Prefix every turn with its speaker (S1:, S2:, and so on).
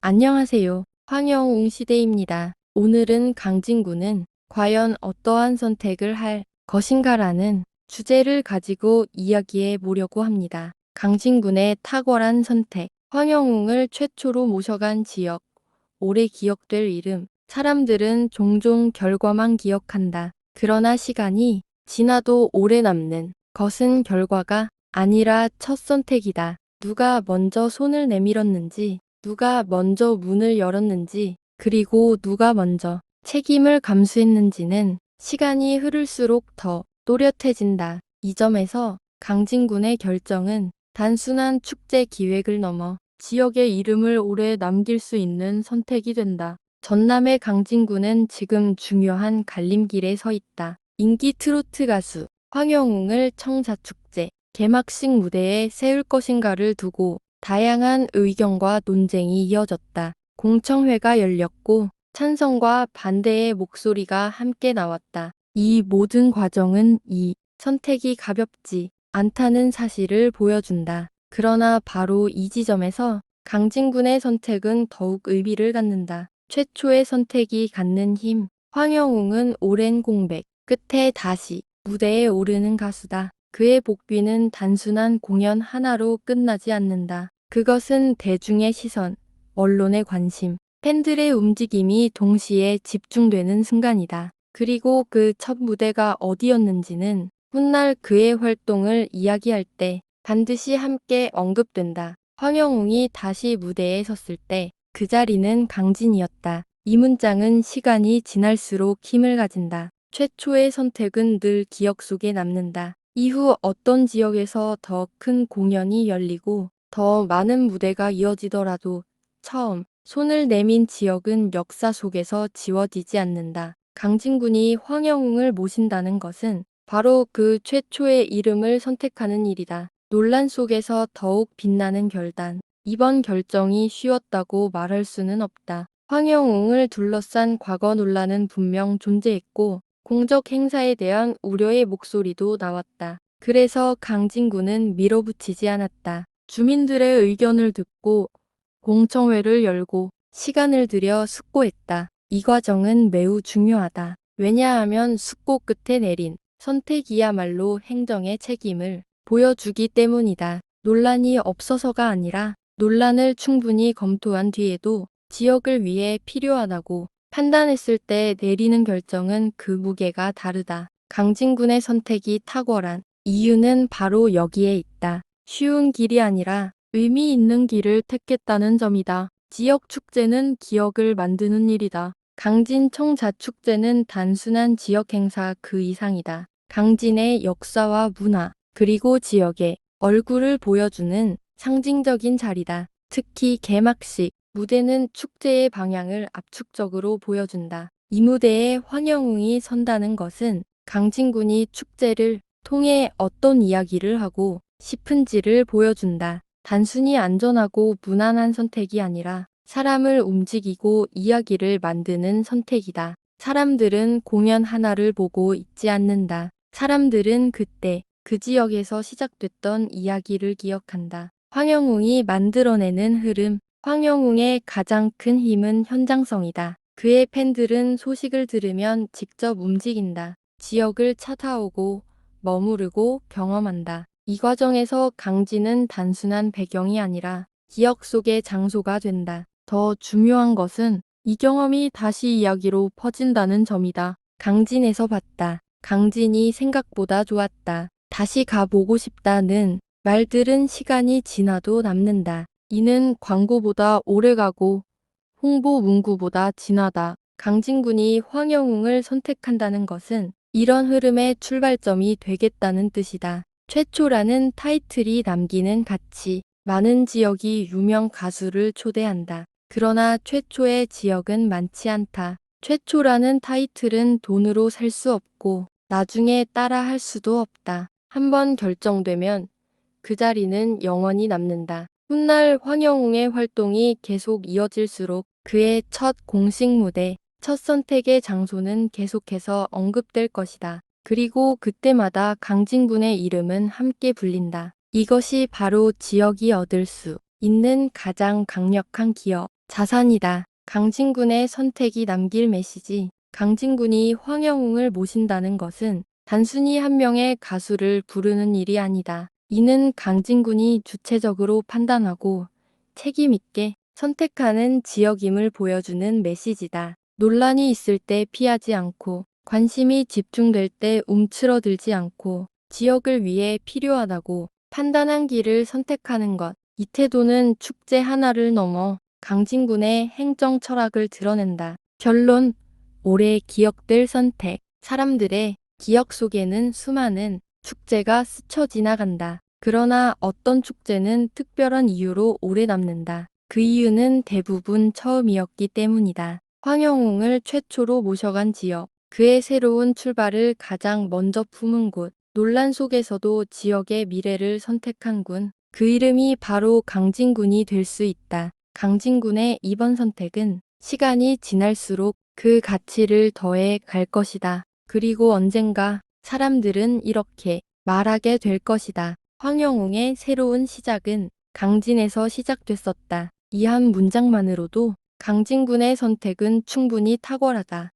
S1: 안녕하세요. 황영웅 시대입니다. 오늘은 강진구는 과연 어떠한 선택을 할 것인가라는 주제를 가지고 이야기해 보려고 합니다. 강진군의 탁월한 선택, 황영웅을 최초로 모셔간 지역, 오래 기억될 이름, 사람들은 종종 결과만 기억한다. 그러나 시간이 지나도 오래 남는 것은 결과가 아니라 첫 선택이다. 누가 먼저 손을 내밀었는지, 누가 먼저 문을 열었는지, 그리고 누가 먼저 책임을 감수했는지는 시간이 흐를수록 더 또렷해진다. 이 점에서 강진군의 결정은 단순한 축제 기획을 넘어 지역의 이름을 오래 남길 수 있는 선택이 된다. 전남의 강진군은 지금 중요한 갈림길에 서 있다. 인기 트로트 가수 황영웅을 청자축제 개막식 무대에 세울 것인가를 두고 다양한 의견과 논쟁이 이어졌다. 공청회가 열렸고 찬성과 반대의 목소리가 함께 나왔다. 이 모든 과정은 이 선택이 가볍지 않다는 사실을 보여준다. 그러나 바로 이 지점에서 강진군의 선택은 더욱 의미를 갖는다. 최초의 선택이 갖는 힘. 황영웅은 오랜 공백 끝에 다시 무대에 오르는 가수다. 그의 복귀는 단순한 공연 하나로 끝나지 않는다. 그것은 대중의 시선, 언론의 관심, 팬들의 움직임이 동시에 집중되는 순간이다. 그리고 그 첫 무대가 어디였는지는 훗날 그의 활동을 이야기할 때 반드시 함께 언급된다. 황영웅이 다시 무대에 섰을 때 그 자리는 강진이었다. 이 문장은 시간이 지날수록 힘을 가진다. 최초의 선택은 늘 기억 속에 남는다. 이후 어떤 지역에서 더 큰 공연이 열리고 더 많은 무대가 이어지더라도 처음 손을 내민 지역은 역사 속에서 지워지지 않는다. 강진군이 황영웅을 모신다는 것은 바로 그 최초의 이름을 선택하는 일이다. 논란 속에서 더욱 빛나는 결단. 이번 결정이 쉬웠다고 말할 수는 없다. 황영웅을 둘러싼 과거 논란은 분명 존재했고 공적 행사에 대한 우려의 목소리도 나왔다. 그래서 강진구는 밀어붙이지 않았다. 주민들의 의견을 듣고 공청회를 열고 시간을 들여 숙고했다. 이 과정은 매우 중요하다. 왜냐하면 숙고 끝에 내린 선택이야말로 행정의 책임을 보여주기 때문이다. 논란이 없어서가 아니라 논란을 충분히 검토한 뒤에도 지역을 위해 필요하다고 판단했을 때 내리는 결정은 그 무게가 다르다. 강진군의 선택이 탁월한 이유는 바로 여기에 있다. 쉬운 길이 아니라 의미 있는 길을 택했다는 점이다. 지역 축제는 기억을 만드는 일이다. 강진 청자축제는 단순한 지역 행사 그 이상이다. 강진의 역사와 문화, 그리고 지역의 얼굴을 보여주는 상징적인 자리다. 특히 개막식 무대는 축제의 방향을 압축적으로 보여준다. 이 무대에 황영웅이 선다는 것은 강진군이 축제를 통해 어떤 이야기를 하고 싶은지를 보여준다. 단순히 안전하고 무난한 선택이 아니라 사람을 움직이고 이야기를 만드는 선택이다. 사람들은 공연 하나를 보고 있지 않는다. 사람들은 그때 그 지역에서 시작됐던 이야기를 기억한다. 황영웅이 만들어내는 흐름. 황영웅의 가장 큰 힘은 현장성이다. 그의 팬들은 소식을 들으면 직접 움직인다. 지역을 찾아오고 머무르고 경험한다. 이 과정에서 강진은 단순한 배경이 아니라 기억 속의 장소가 된다. 더 중요한 것은 이 경험이 다시 이야기로 퍼진다는 점이다. 강진에서 봤다. 강진이 생각보다 좋았다. 다시 가보고 싶다는 말들은 시간이 지나도 남는다. 이는 광고보다 오래가고 홍보 문구보다 진하다. 강진군이 황영웅을 선택한다는 것은 이런 흐름의 출발점이 되겠다는 뜻이다. 최초라는 타이틀이 남기는 가치. 많은 지역이 유명 가수를 초대한다. 그러나 최초의 지역은 많지 않다. 최초라는 타이틀은 돈으로 살 수 없고 나중에 따라 할 수도 없다. 한번 결정되면 그 자리는 영원히 남는다. 훗날 황영웅의 활동이 계속 이어질수록 그의 첫 공식 무대, 첫 선택의 장소는 계속해서 언급될 것이다. 그리고 그때마다 강진군의 이름은 함께 불린다. 이것이 바로 지역이 얻을 수 있는 가장 강력한 기억. 자산이다. 강진군의 선택이 남길 메시지. 강진군이 황영웅을 모신다는 것은 단순히 한 명의 가수를 부르는 일이 아니다. 이는 강진군이 주체적으로 판단하고 책임 있게 선택하는 지역임을 보여주는 메시지다. 논란이 있을 때 피하지 않고 관심이 집중될 때 움츠러들지 않고 지역을 위해 필요하다고 판단한 길을 선택하는 것. 이 태도는 축제 하나를 넘어 강진군의 행정 철학을 드러낸다. 결론, 오래 기억될 선택. 사람들의 기억 속에는 수많은 축제가 스쳐 지나간다. 그러나 어떤 축제는 특별한 이유로 오래 남는다. 그 이유는 대부분 처음이었기 때문이다. 황영웅을 최초로 모셔간 지역, 그의 새로운 출발을 가장 먼저 품은 곳, 논란 속에서도 지역의 미래를 선택한 군, 그 이름이 바로 강진군이 될 수 있다. 강진군의 이번 선택은 시간이 지날수록 그 가치를 더해 갈 것이다. 그리고 언젠가 사람들은 이렇게 말하게 될 것이다. 황영웅의 새로운 시작은 강진에서 시작됐었다. 이 한 문장만으로도 강진군의 선택은 충분히 탁월하다.